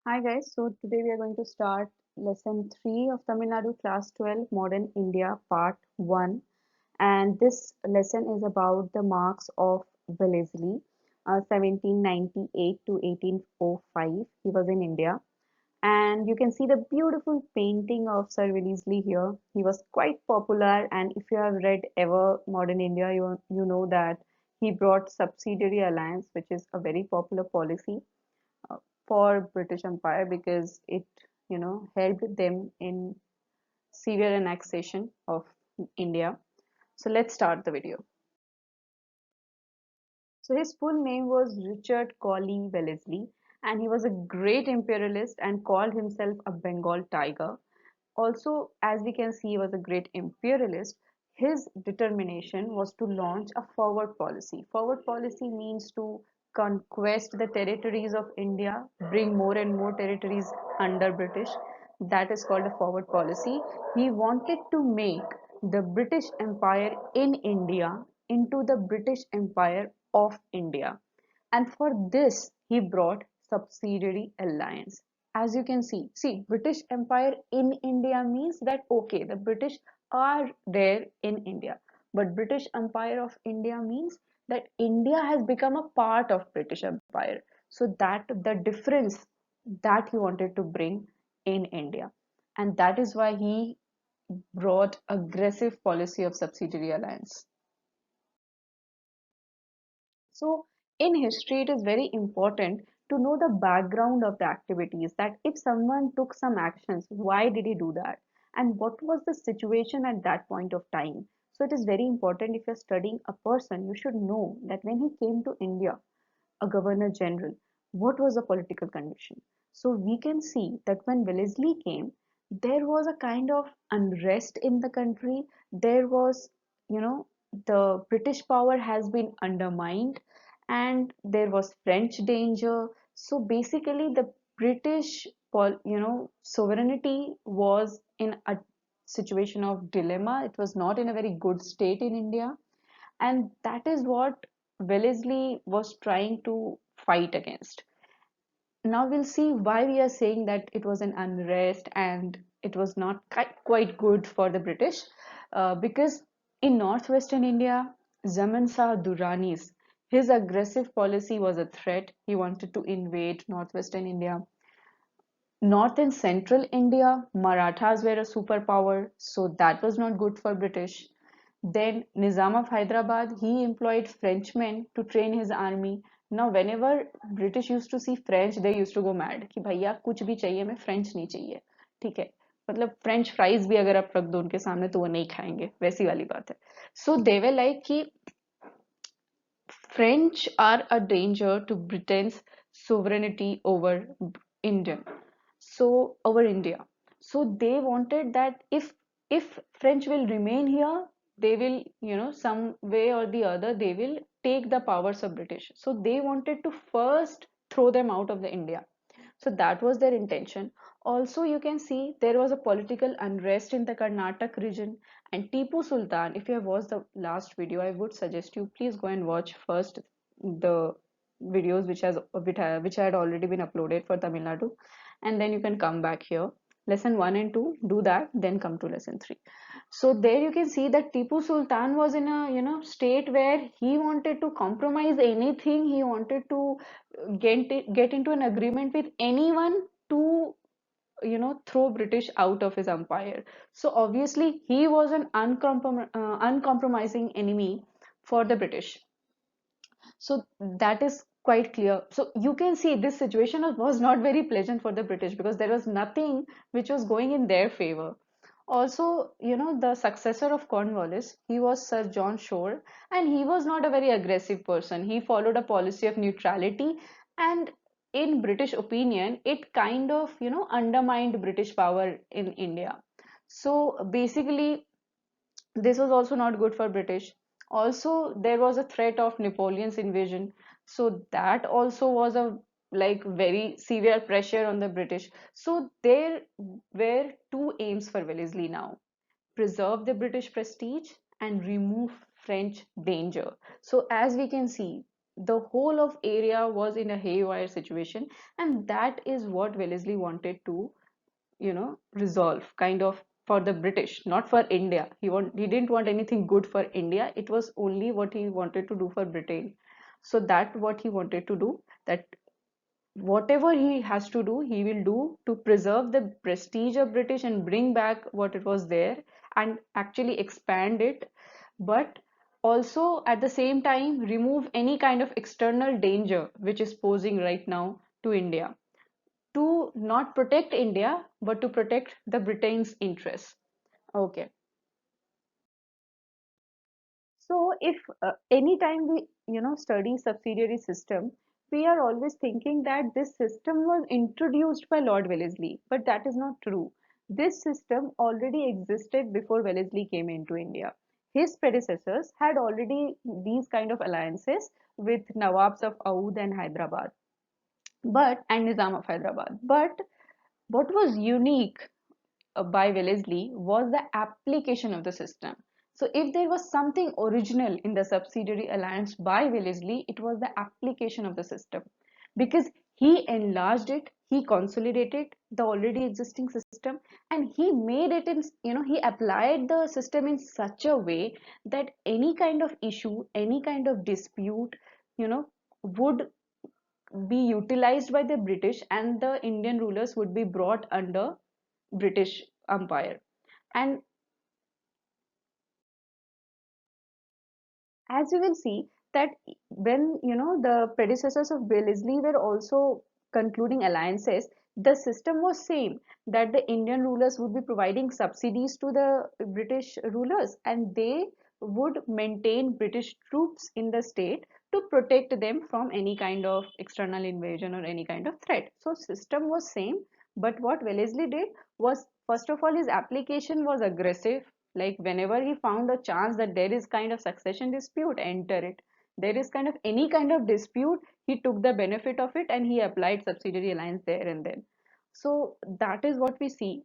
Hi guys, so today we are going to start lesson 3 of Tamil Nadu class 12 Modern India part 1, and this lesson is about the marks of Wellesley 1798 to 1805. He was in India, and you can see the beautiful painting of Sir Wellesley here. He was quite popular, and if you have read ever Modern India, you know that he brought Subsidiary Alliance, which is a very popular policy uh, for British Empire because it, helped them in severe annexation of India. So let's start the video. So his full name was Richard Colley Wellesley, and he was a great imperialist and called himself a Bengal tiger. Also, as we can see, he was a great imperialist. His determination was to launch a forward policy. Forward policy means to conquest the territories of India, bring more and more territories under British. That is called a forward policy. He wanted to make the British Empire in India into the British Empire of India. And for this, he brought subsidiary alliance. As you can see, British Empire in India means that okay, the British are there in India, but British Empire of India means that India has become a part of British Empire. So that the difference that he wanted to bring in India, and that is why he brought aggressive policy of subsidiary alliance. So in history, it is very important to know the background of the activities, that if someone took some actions, why did he do that? And what was the situation at that point of time? So it is very important if you're studying a person, you should know that when he came to India, a governor general, what was the political condition? So we can see that when Wellesley came, there was a kind of unrest in the country. There was, you know, the British power has been undermined, and there was French danger. So basically, the British, sovereignty was in a situation of dilemma. It was not in a very good state in India, and that is what Wellesley was trying to fight against. Now we'll see why we are saying that it was an unrest and it was not quite good for the British, because in northwestern India, Zaman Shah Durrani's his aggressive policy was a threat. He wanted to invade northwestern India. North and central India, Marathas were a superpower, so that was not good for British. Then Nizam of Hyderabad, he employed Frenchmen to train his army. Now, whenever British used to see French, they used to go mad कि भैया कुछ भी चाहिए हमें French नहीं चाहिए, ठीक है, मतलब फ्रेंच फ्राइज भी अगर आप रख दो उनके सामने तो वो नहीं खाएंगे, वैसी वाली बात है. सो दे वर लाइक कि French are a danger to Britain's sovereignty over Indian. So over India. So they wanted that if French will remain here, they will, some way or the other, they will take the powers of British. So they wanted to first throw them out of the India. So that was their intention. Also, you can see there was a political unrest in the Karnataka region, and Tipu Sultan, if you have watched the last video, I would suggest you please go and watch first the videos which had already been uploaded for Tamil Nadu, and then you can come back here. Lesson 1 and 2, do that, then come to lesson 3. So there you can see that Tipu Sultan was in a state where he wanted to compromise anything. He wanted to get into an agreement with anyone to throw British out of his empire. So obviously he was an uncompromising enemy for the British. So that is quite clear. So you can see this situation was not very pleasant for the British because there was nothing which was going in their favor. Also, the successor of Cornwallis, he was Sir John Shore, and he was not a very aggressive person. He followed a policy of neutrality, and in British opinion, it kind of, undermined British power in India. So basically, this was also not good for British. Also, there was a threat of Napoleon's invasion, so that also was a like very severe pressure on the British. So there were two aims for Wellesley now: preserve the British prestige and remove French danger. So as we can see, the whole of area was in a haywire situation, and that is what Wellesley wanted to, resolve, kind of, for the British, not for India. He didn't want anything good for India. It was only what he wanted to do for Britain. So that what he wanted to do, that whatever he has to do, he will do to preserve the prestige of British and bring back what it was there and actually expand it, but also at the same time remove any kind of external danger which is posing right now to India, to not protect India, but to protect the Britain's interests. Okay. So if anytime we, study subsidiary system, we are always thinking that this system was introduced by Lord Wellesley, but that is not true. This system already existed before Wellesley came into India. His predecessors had already these kind of alliances with Nawabs of Oudh and Hyderabad, and Nizam of Hyderabad. But what was unique by Wellesley was the application of the system. So, if there was something original in the subsidiary alliance by Wellesley, it was the application of the system, because he enlarged it, he consolidated the already existing system, and he made it in, he applied the system in such a way that any kind of issue, any kind of dispute, would be utilized by the British, and the Indian rulers would be brought under British Empire. And as you will see that when the predecessors of Wellesley were also concluding alliances, the system was same, that the Indian rulers would be providing subsidies to the British rulers, and they would maintain British troops in the state to protect them from any kind of external invasion or any kind of threat. So system was same, but what Wellesley did was, first of all, his application was aggressive. Like whenever he found a chance that there is kind of succession dispute, enter it. There is kind of any kind of dispute, he took the benefit of it and he applied subsidiary alliance there and then. So that is what we see.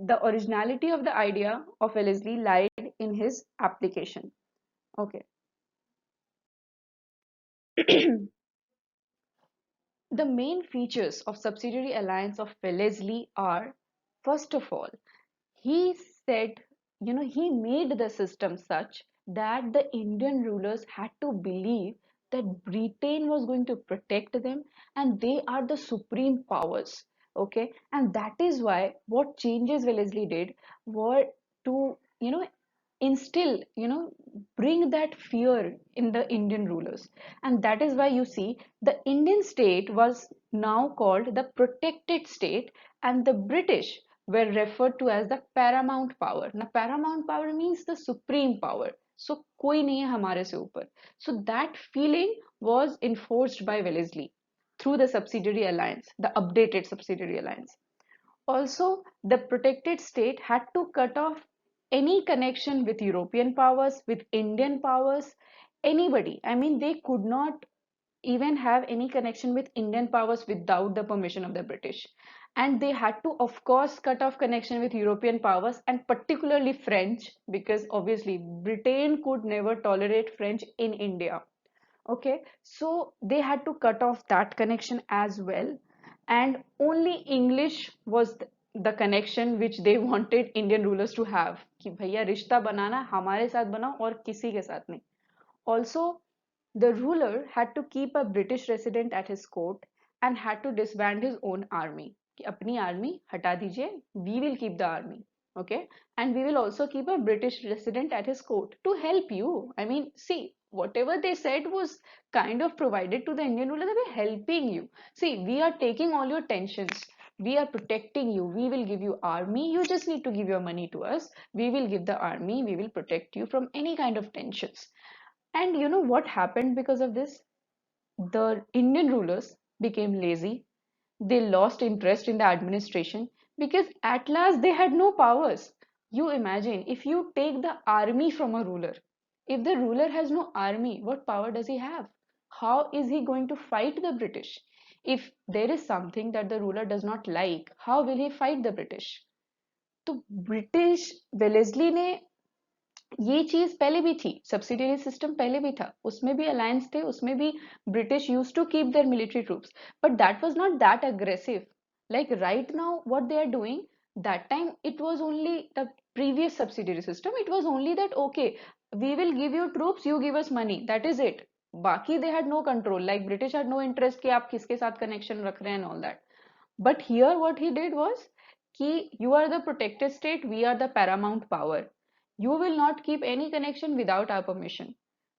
The originality of the idea of Wellesley lied in his application. Okay. The main features of subsidiary alliance of Wellesley are, first of all, he said, he made the system such that the Indian rulers had to believe that Britain was going to protect them and they are the supreme powers. Okay, and that is why what changes Wellesley did were to, instill, bring that fear in the Indian rulers. And that is why you see the Indian state was now called the protected state, and the British were referred to as the paramount power. Now, paramount power means the supreme power. So, koi nahi hai hamare se upar. So, that feeling was enforced by Wellesley through the subsidiary alliance, the updated subsidiary alliance. Also, the protected state had to cut off any connection with European powers, with Indian powers, anybody. I mean, they could not even have any connection with Indian powers without the permission of the British. And they had to, of course, cut off connection with European powers and particularly French, because obviously Britain could never tolerate French in India. Okay, so they had to cut off that connection as well, and only English was the connection which they wanted Indian rulers to have, कि भैया रिश्ता बनाना हमारे साथ बनाओ और किसी के साथ नहीं. Also, the ruler had to keep a British resident at his court and had to disband his own army. कि अपनी army हटा दीजिए, we will keep the army. Okay, and we will also keep a British resident at his court to help you. I mean, see, whatever they said was kind of provided to the Indian ruler, they were helping you. See, we are taking all your tensions, we are protecting you, we will give you army, you just need to give your money to us, we will give the army, we will protect you from any kind of tensions. And you know what happened because of this? The Indian rulers became lazy. They lost interest in the administration because at last they had no powers. You imagine if you take the army from a ruler. If the ruler has no army, what power does he have? How is he going to fight the British? If there is something that the ruler does not like, how will he fight the British? तो British Wellesley ने ये चीज पहले भी थी, subsidiary system पहले भी था, उसमें भी अलायंस थे, उसमें भी British use to keep their military troops, but that was not that aggressive like right now what they are doing. That time it was only the previous subsidiary system, it was only that okay, we will give you troops, you give us money, that is it. Baki they had no control, like British had no interest कि आप किसके साथ connection रख रहे हैं and all that. But here what he did was कि you are the protected state, we are the paramount power, you will not keep any connection without our permission.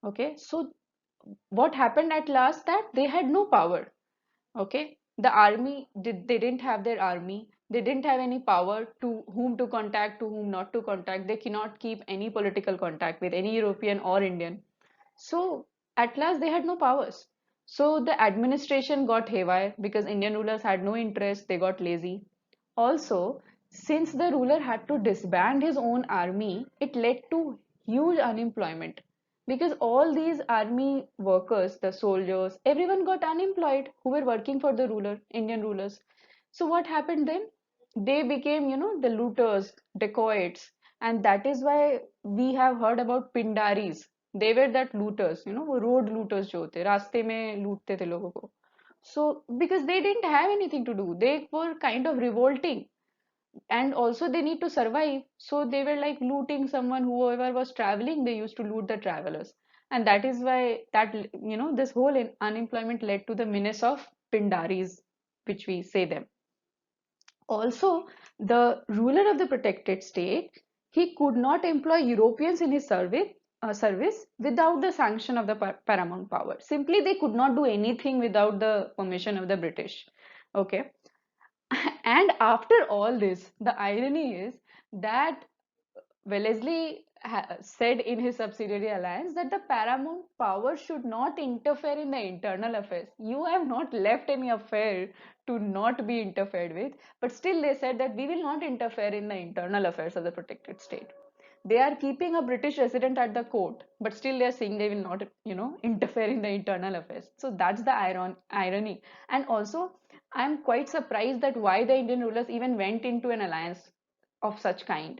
Okay, so what happened at last, that they had no power. Okay, the army did, they didn't have their army, they didn't have any power to whom to contact, to whom not to contact, they cannot keep any political contact with any European or Indian. So at last they had no powers. So the administration got haywire because Indian rulers had no interest, they got lazy. Also, since the ruler had to disband his own army, it led to huge unemployment because all these army workers, the soldiers, everyone got unemployed who were working for the ruler, Indian rulers. So what happened then? They became, the looters, dacoits, and that is why we have heard about pindaris. They were that looters, वो road looters जो होते रास्ते में लूटते थे लोगों को. So because they didn't have anything to do, they were kind of revolting, and also they need to survive. So they were like looting someone, whoever was traveling, they used to loot the travelers, and that is why that this whole unemployment led to the menace of pindaris, which we say them. Also, the ruler of the protected state, he could not employ Europeans in his service without the sanction of the paramount power. Simply, they could not do anything without the permission of the British. Okay. And after all this, the irony is that Wellesley said in his subsidiary alliance that the paramount power should not interfere in the internal affairs. You have not left any affair to not be interfered with, but still they said that we will not interfere in the internal affairs of the protected state. They are keeping a British resident at the court, but still they are saying they will not, interfere in the internal affairs. So that's the irony. And also, I'm quite surprised that why the Indian rulers even went into an alliance of such kind.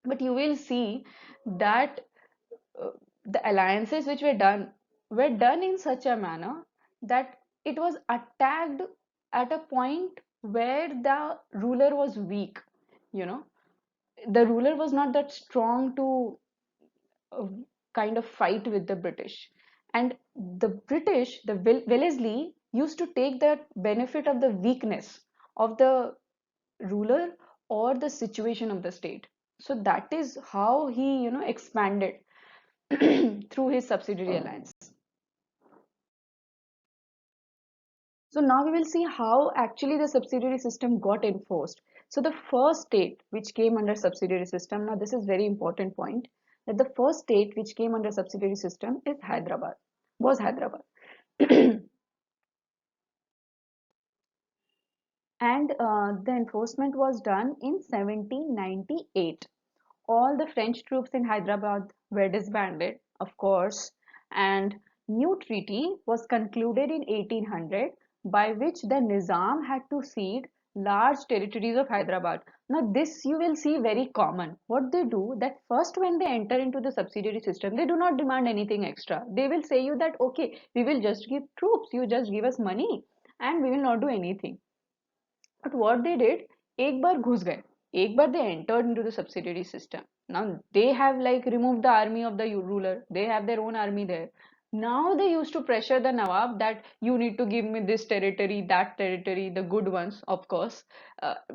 But you will see that uh, the alliances which were done in such a manner that it was attacked at a point where the ruler was weak. You know, the ruler was not that strong to uh, kind of fight with the British. And the British, the Wellesley, used to take the benefit of the weakness of the ruler or the situation of the state. So that is how he, expanded through his subsidiary alliance. So now we will see how actually the subsidiary system got enforced. So the first state which came under subsidiary system, now this is very important point, that the first state which came under subsidiary system is Hyderabad, was Hyderabad. And the enforcement was done in 1798. All the French troops in Hyderabad were disbanded, of course, and new treaty was concluded in 1800 by which the Nizam had to cede large territories of Hyderabad. Now this you will see very common. What they do, that first when they enter into the subsidiary system, they do not demand anything extra. They will say you that okay, we will just give troops, you just give us money and we will not do anything. But what they did, एक बार घुस गए, एक बार they entered into the subsidiary system. Now they have like removed the army of the ruler. They have their own army there. Now they used to pressure the Nawab that you need to give me this territory, that territory, the good ones, of course,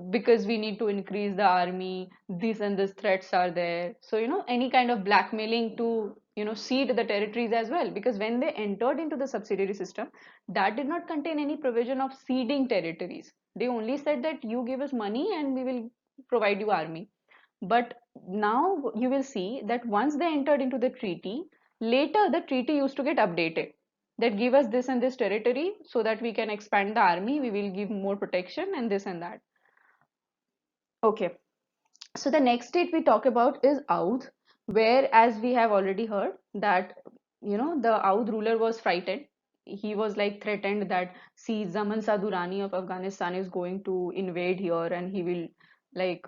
because we need to increase the army. This and this threats are there. So any kind of blackmailing to cede the territories as well. Because when they entered into the subsidiary system, that did not contain any provision of ceding territories. They only said that you give us money and we will provide you army. But now you will see that once they entered into the treaty, later the treaty used to get updated. That give us this and this territory so that we can expand the army, we will give more protection and this and that. Okay, so the next state we talk about is Oudh, where as we have already heard that the Oudh ruler was frightened. He was like threatened that see Zaman Sadurani of Afghanistan is going to invade here and he will like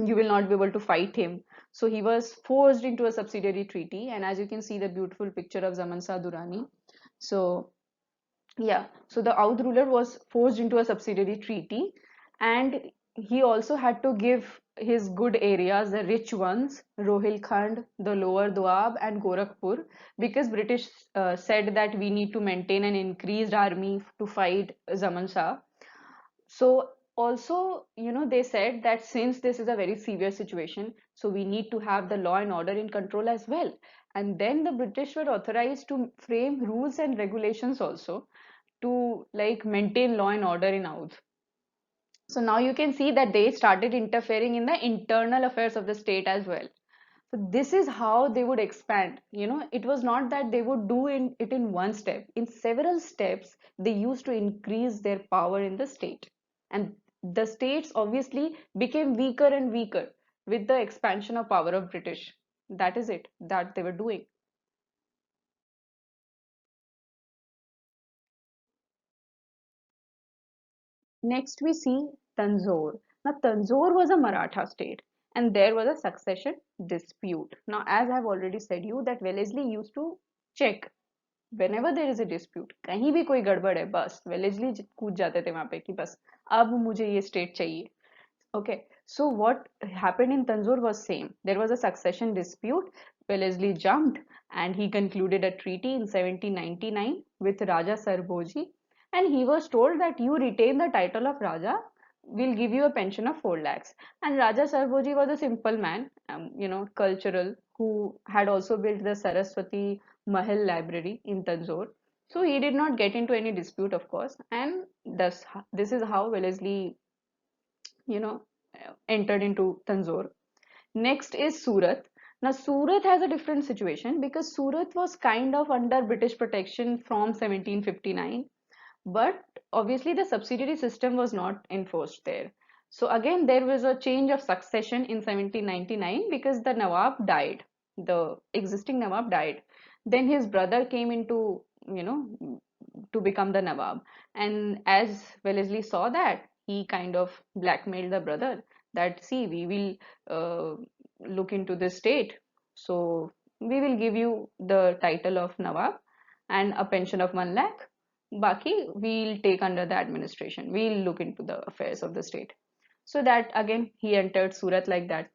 you will not be able to fight him. So he was forced into a subsidiary treaty, and as you can see the beautiful picture of Zaman Shah Durrani. So yeah, so the Oudh ruler was forced into a subsidiary treaty, and he also had to give his good areas, the rich ones, Rohilkhand, the Lower Doab, and Gorakhpur, because British said that we need to maintain an increased army to fight Zaman Shah. So also, they said that since this is a very severe situation, so we need to have the law and order in control as well. And then the British were authorized to frame rules and regulations also to like maintain law and order in Oudh. So now you can see that they started interfering in the internal affairs of the state as well. So this is how they would expand. It was not that they would do it in one step. In several steps, they used to increase their power in the state. And the states obviously became weaker and weaker with the expansion of power of British. That is it that they were doing. Next, we see Tanjore. Now, Tanjore was a Maratha state, and there was a succession dispute. Now, as I've already said you, that Wellesley used to check whenever there is a dispute. कहीं भी कोई गड़बड़ है, बस Wellesley कूद जाते थे वहां पे कि बस अब मुझे ये स्टेट चाहिए. Okay, so what happened in Tanjore was same. There was a succession dispute. Wellesley jumped and he concluded a treaty in 1799 with Raja Sarboji, and he was told that you retain the title of Raja, we'll give you a pension of 4 lakhs. And Raja Sarboji was a simple man, cultural, who had also built the Saraswati Mahal library in Tanjore. So he did not get into any dispute, of course, and this is how Wellesley you know, entered into Tanjore. Next is Surat. Now, Surat has a different situation because Surat was kind of under British protection from 1759, but obviously the subsidiary system was not enforced there. So, again, there was a change of succession in 1799 because the Nawab died, the existing Nawab died. Then his brother came into, to become the Nawab. And as Wellesley saw that, he kind of blackmailed the brother that, see, we will look into this state. So we will give you the title of Nawab and a pension of 1 lakh. Baki, we'll take under the administration. We'll look into the affairs of the state. So that again, he entered Surat like that.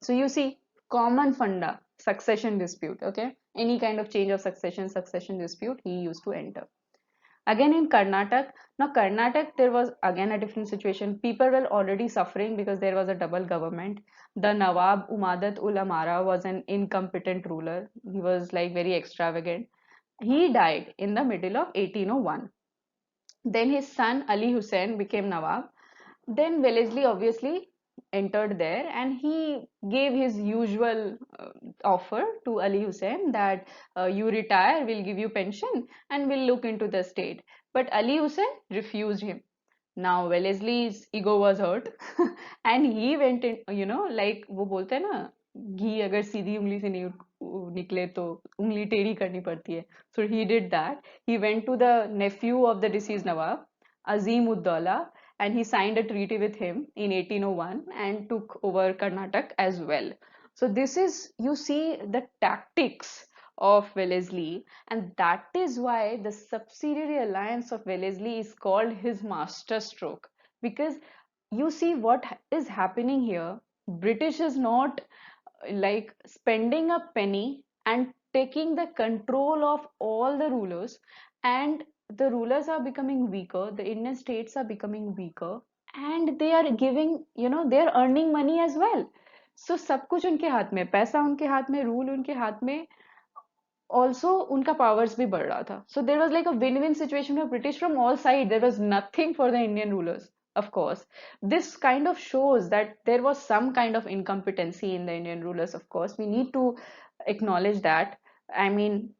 So you see, common funda, succession dispute, okay? Any kind of change of succession dispute, he used to enter. Again in Karnataka, now Karnataka, there was again a different situation. People were already suffering because there was a double government. The Nawab Umadat ul Amara was an incompetent ruler. He was like very extravagant. He died in the middle of 1801. Then his son Ali Hussein became Nawab. Then Wellesley obviously entered there and he gave his usual offer to Ali Hussein that you retire, we'll give you pension and we'll look into the state. But Ali Hussein refused him. Now Wellesley's ego was hurt and he went in, like वो बोलते हैं ना घी अगर सीधी उंगली से नहीं निकले तो उंगली टेढ़ी करनी पड़ती है. So he did that. He went to the nephew of the deceased Nawab, Azim Uddaulah, and he signed a treaty with him in 1801 and took over Karnataka as well. So this is, you see the tactics of Wellesley, and that is why the subsidiary alliance of Wellesley is called his master stroke. Because you see what is happening here, British is not like spending a penny and taking the control of all the rulers, and the rulers are becoming weaker, the Indian states are becoming weaker, and they are giving, they are earning money as well. So सब कुछ उनके हाथ में, पैसा उनके हाथ में, rule उनके हाथ में, also उनका powers भी बढ़ रहा था. So there was like a win-win situation for British from all sides. There was nothing for the Indian rulers. Of course, this kind of shows that there was some kind of incompetency in the Indian rulers. Of course, we need to acknowledge that. I mean,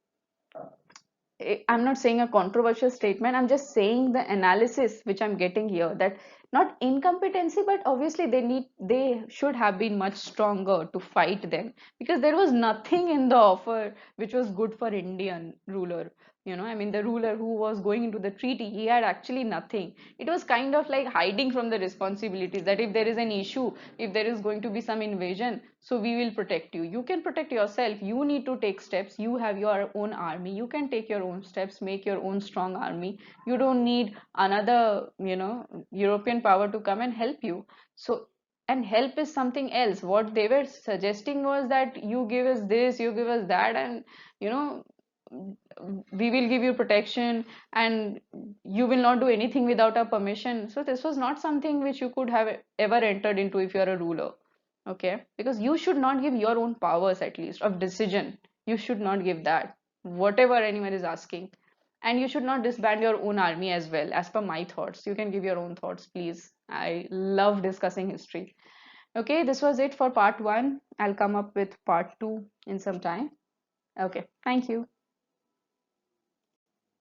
I'm not saying a controversial statement. I'm just saying the analysis which I'm getting here, that not incompetency, but obviously they should have been much stronger to fight them, because there was nothing in the offer which was good for Indian ruler. I mean, the ruler who was going into the treaty, he had actually nothing. It was kind of like hiding from the responsibilities, that if there is an issue, if there is going to be some invasion, so we will protect you. You can protect yourself. You need to take steps. You have your own army. You can take your own steps, make your own strong army. You don't need another, European power to come and help you. So, and help is something else. What they were suggesting was that you give us this, you give us that, and you know we will give you protection, and you will not do anything without our permission. So this was not something which you could have ever entered into if you're a ruler. Okay, because you should not give your own powers, at least of decision. You should not give that, whatever anyone is asking. And you should not disband your own army as well, as per my thoughts. You can give your own thoughts, please. I love discussing history. Okay, this was it for part one. I'll come up with part two in some time. Okay, thank you.